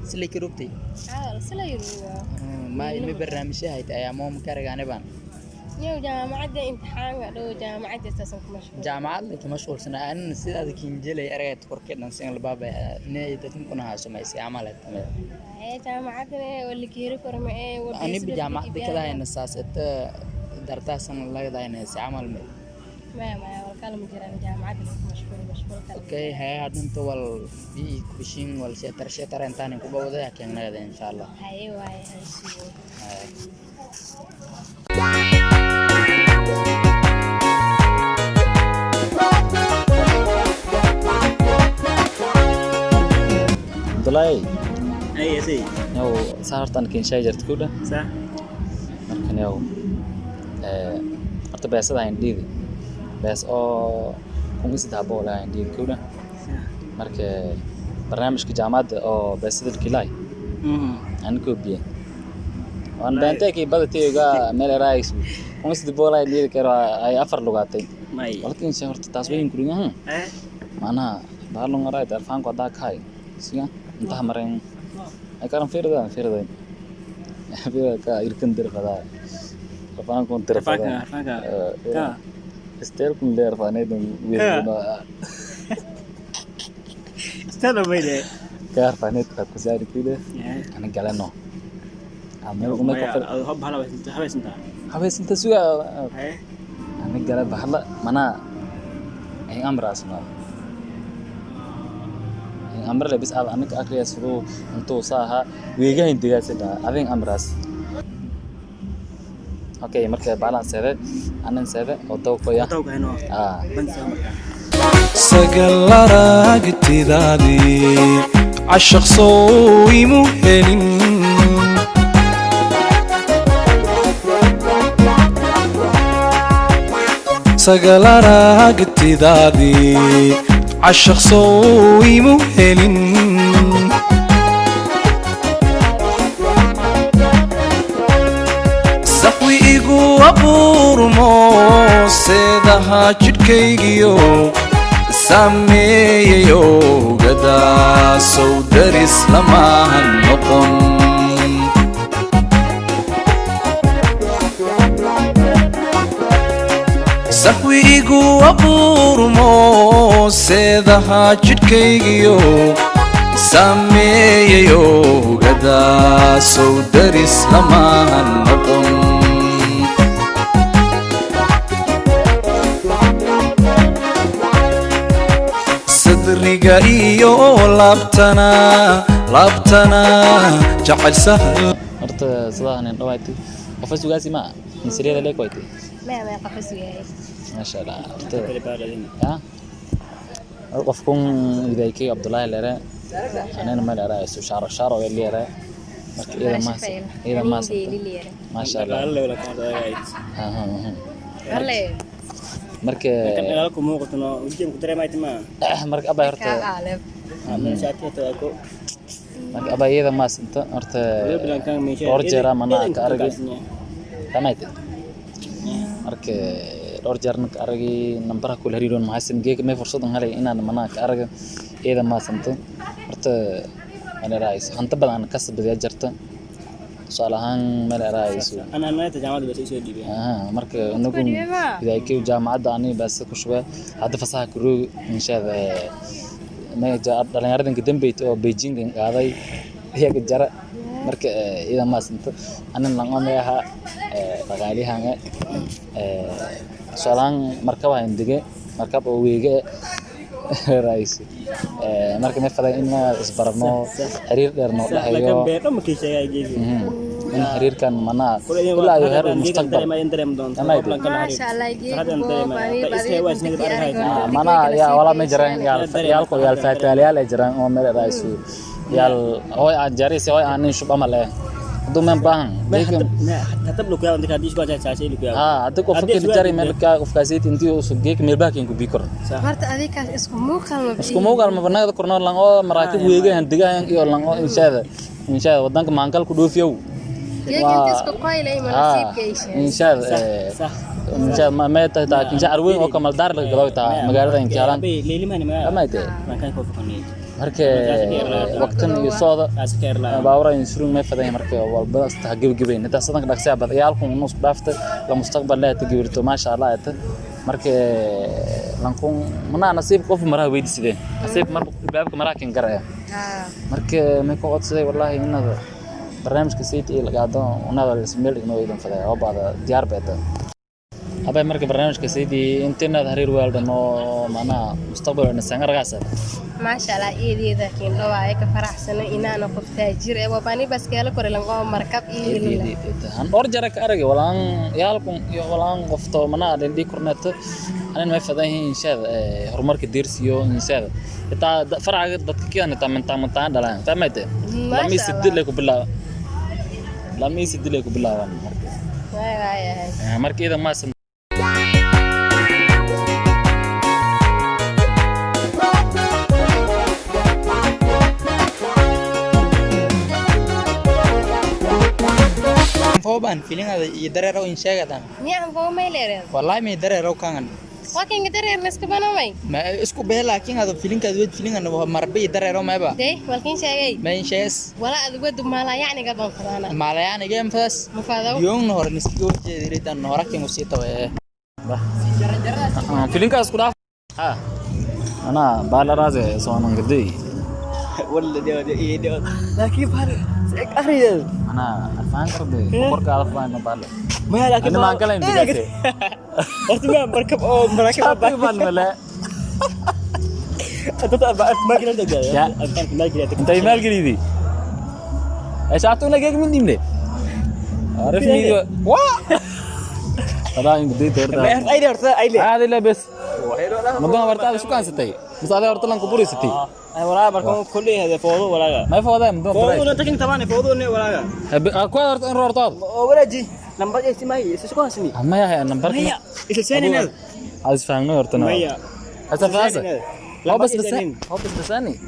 سلك روبتي سلا ما ilmi barnaamijyahay ayaamo makaragaane baan يو جامعة امتحان لو جامعة أساسا مشغول jaamacad ka mashquulsana aan sidaada kinjelay aragay korkeedan sin albaaba inay dadku kuna haasamaysi amalad هي جامعة واللي كيرو كرمه ani jaamacad kada ayna saasata dartaasan laga daayna si amal ما والكلام جيران جامعة مشغول okay hay hadanta wal bi kushin wal shetar intaan ku bawada keenada insha Allah هاي واي Abdullahi أي شيء yow saartan kin shay jirta ku dha صح markan yow horta beesada aan dhiidi bees oo kuma sidaa bool aan dhiidi ku dha marka barnaamijka jaamacadda oo beesada kilay aan ku biye waan baantay badatiga meel raayis kuma sidaa bool aan dhiidi karo ay afar lugaatay ماي walkin shay horta taas weyn ku riyahan mana baalon raay darfaan ko daa kai siya inta mareen ay karan fiirada ka irkan dirfada rafaan kun dirfada كا استير kun leer faanaydan weeyna استنى بيني gaar faanayt ka kusaari kida ana galano ama uma ka fir هب هلا بس انت habees inta suga ايه ana gala bahla mana ay amraasna amr labis aad anaka akriya sidoo intuu saaha weegaha intigaasida adin amraas okay marka balance seede anan seede oo tawqaya توقع هنا بنسى مركان سجلرagtidaadii cashaq soo imu helin سجلرagtidaadii cashaq soo imu helin saxwi igu abuurmo seedaha jidhkaygiyo sameeyayo gadaasow daris lamahan noqon saxwi igu abuurmo seedaha jidhkaygiyo sameeyayo gadaasow daris lamahan noqon sadriga iyo laabtana jacayl sahal horta sidaan in dhawaatay qof sugaasi ma misriyada leekoytay ما قفز وياي ما شاء الله horta اللي بالين ha qofkun idaykay Abdullahi leere anana ma leeraa isu sharo leere marka ida ma ma sha Allah لا ولا كان دايت ha هلا marka كان لكم موقتنا وجيم كتري ما يتما marka abay horta كعالم من ساعتها تاكو marka abay ida ma sinta horta ولا كان من شيء orjera mana ka aragay tamayti marka orjerna ka aragay nambara kula hariiron mahaysan geek me fursad helay inaan mana ka aragay ida ma sinta horta ana raayis hanta badan ka sabadiya jarta salahan meel raayis انا ما تجامعت بس يسوي دي marka inagu idaykay jaamacadda ani baas ku shubay hadda fasaha ku roog inshaada ma dhalinyaradan dambeeyay oo Beijing qaaday iyaga jara marka ida ma sinta anan lan omeeyaha dhaqaalihan salahan marka waa indige markab oo weege raayis marka ma faday in isbarno xiriir dheer noo laakiin dhaxayo beeqo ma kiishay geesi in xiriirkan mana ilaa iyo heer mustaqbal maasha Allah mana ya wala ma jiraan yaalko yaal faataaliyaal ay jiraan oo meel raayis yaal hoy aan jaris hoy aan shub amal duman baahan hatab lu kuyaa inta diish go'ay saasay lu kuyaa hadda qof fikir jari meel ka qof kaasiyay intii uu sugeek meel baakin ku bikor horta adikaas isku muuqaal ma banaada korno lan oo maraakib weegaan digaan iyo lan oo inshaada wadanka maankal ku dhoofiyow inshaada ma meeta taa insha arweyn oo kamal daar laga gado taa magaalada in jaalan marka waqtan iyo sooda baawra in surun ma faday marka walba sta gabagabay inta sadan dhaqsiya bad yaalku nus dhaafta la mustaqbal la tagirto ma sha Allah marka lankun mana nasiib qof maraha weydiisideen nasiib mar baabka maraakin garaya marka ma ku codsaday wallahi inada barnaamijka saytii laga qaado unada ismeel inoo idan faday oo baada diyaar beeta abay marka barnaamijka saytii internet xiriir weeldano mana mustaqbalna sangargaas ما شاء الله إيدي ذا كين لو عايك فرح سنة إنا أنا كنت تاجر وباني بس كيلا كوري لنقوم مركب إيدي هن أرجعك أرجع ولان يالكم ولان قفتو منا عندي كورنت أنا ما فداه إن شاء الله هرمرك ديرسيو إن شاء الله إتا فرع دتك كيان إتا من تام دلان فهمت لم يسد لك بالله لم يسد لك بالله مرك إذا ما سن فوبان فيلين هذا يدرر إن شاء الله. نعم فو ما يلير. والله ما يدرر كان. لكن يدرر نسك بنا ماي. ما إسكو به لكن هذا فيلين كذا فيلين أنه مربي يدرر ما يبغى. ده ولكن شيء. ما ينشأس. ولا أدوات ما لا يعني قبل فلانة. ما لا يعني جيم فاس. مفادو. يوم نهار نسكو جدير تان نهارك يمسيته. فيلين كاسكو ده. أنا بالرازة سوانم قدي. ولا ده لكن بحر أخري أنا أفهم كده كورك أفهم ما بالله ما لكن أنا ما أكلم بيجي وقت ما مركب أو مركب أفهم ولا أنت ما كنا تقدر يا ما كنا أنت إيميل قريدي إيش أعطونا كيك من ديمني عرفني واه هذا ينقدي ترى هذا لا بس مدام ورتا شو كان ستي بس هذا ورتا لان كبوري ستي أي ولا بركم كل هذا فوضى ولا ما فوضى مدام فوضى نتكلم طبعا فوضى ولا أكو ورتا إن ورتا ولا جي نمبر إيش ما هي إيش كون اسمي أما يا نمبر هي إيش الثاني نل عايز فهمنا ورتا ما هي هذا فازة هو بس لساني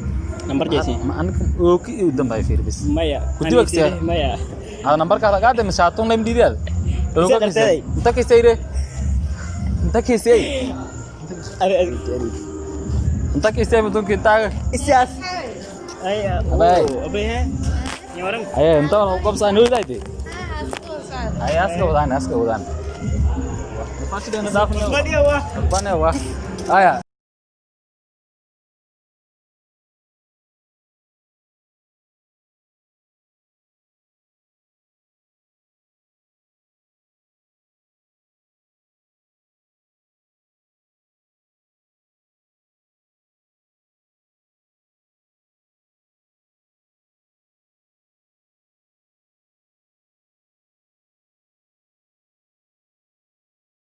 نمبر جيسي ما أنا أوكي قدام باي فير بس ما هي كنت وقتها ما هي هذا نمبر كذا قاعد مساعدون لهم دي هذا أنت كيسيره أنت كيسي أنت كيسي بدون كنتاج إسياس أي أبي ها يورم أيه أنت كم سنة نقول ده أيه أسكت ودان ما دي هو أيه